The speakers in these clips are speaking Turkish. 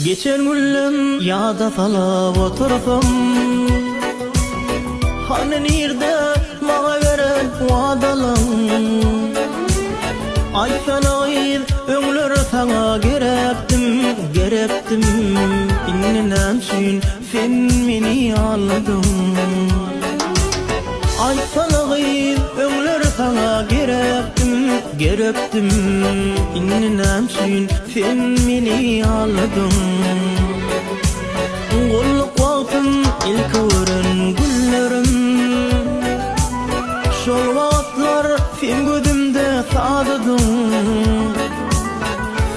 Geçen güllüm yada salab otursam, hani nirde mağa veren vadalan. Ayşana gir öňler sana gereptim innenen şün sen meni aldın. Ayşana gir öňler sana gereptim innenen şün sen meni aldın. Golluk wagtym ilk gören güllerim, şol wagtlar sen gözümde sadydyň.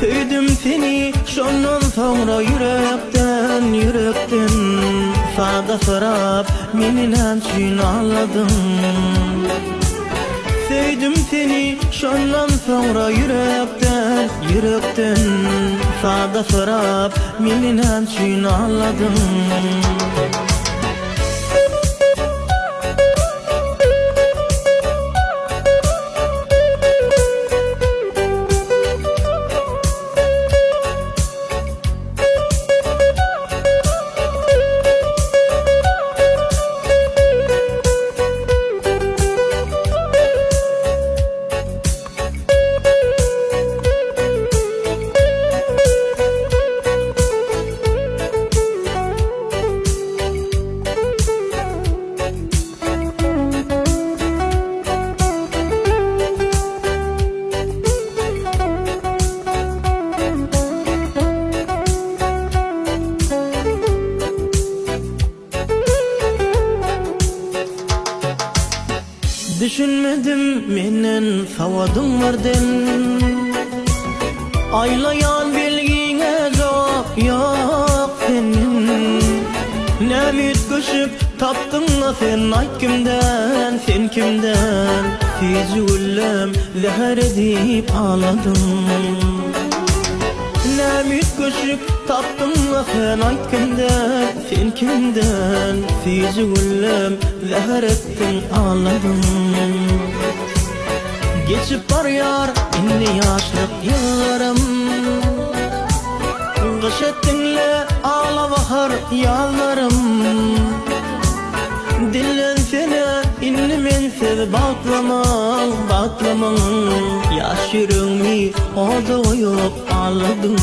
Söydüm seni şondan sonra yürekten sada sarap meninen şün aldın. Söydüm seni şondan sonra yürekten sada sarap meninen şün aldın. Düşünmedim menen savadım varden, aylayan bilgine jok yok senin. Nämit köşüp taptın sen ayt kimden, sen kimden? Fizulem zehar edip ağladım. Nämit köşüp taptın sen ayt kimden, sen kimden? Fizulem zehar ettin ağladım. Geçip var yar inni yaşlık yıllarım, kış ettinle ağla bahar yallarım. Dillen seni inni men sev batlamam, yaş yüreğimi oda koyup ağladım.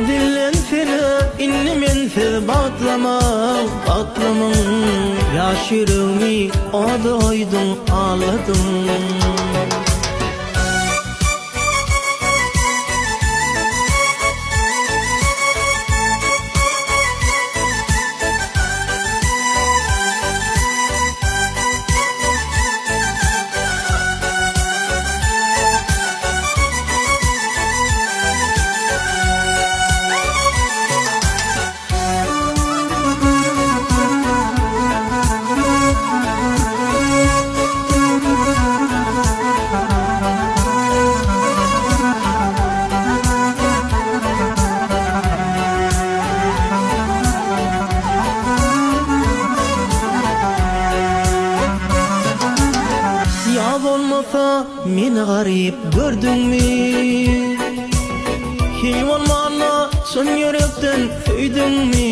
Dillen seni inni men sev batlamam, yaş yüreğimi oda koydum ağladım. Meni garip gördüňmi? Heywan manna şon yürekden söýdüňmi?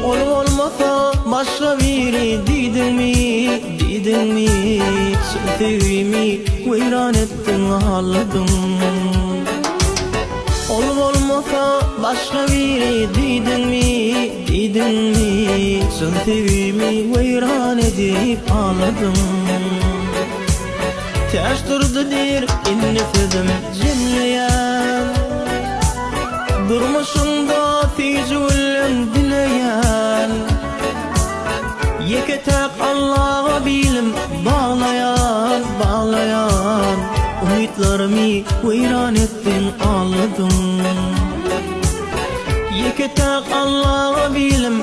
Ol olmasa başga biri diýdiňmi? Sevgimi weýran etdiň ağladım. Ol olmasa başga biri diýdiňmi? Sevgimi weýran edip ağladım. Ters durdudir inni sözüm cemleyen, durmuşumda fizulüm dileyen. Yeketek Allah'a bilim bağlayan, umutlarımı weýran ettin ağladım. Yeketek Allah'a bilim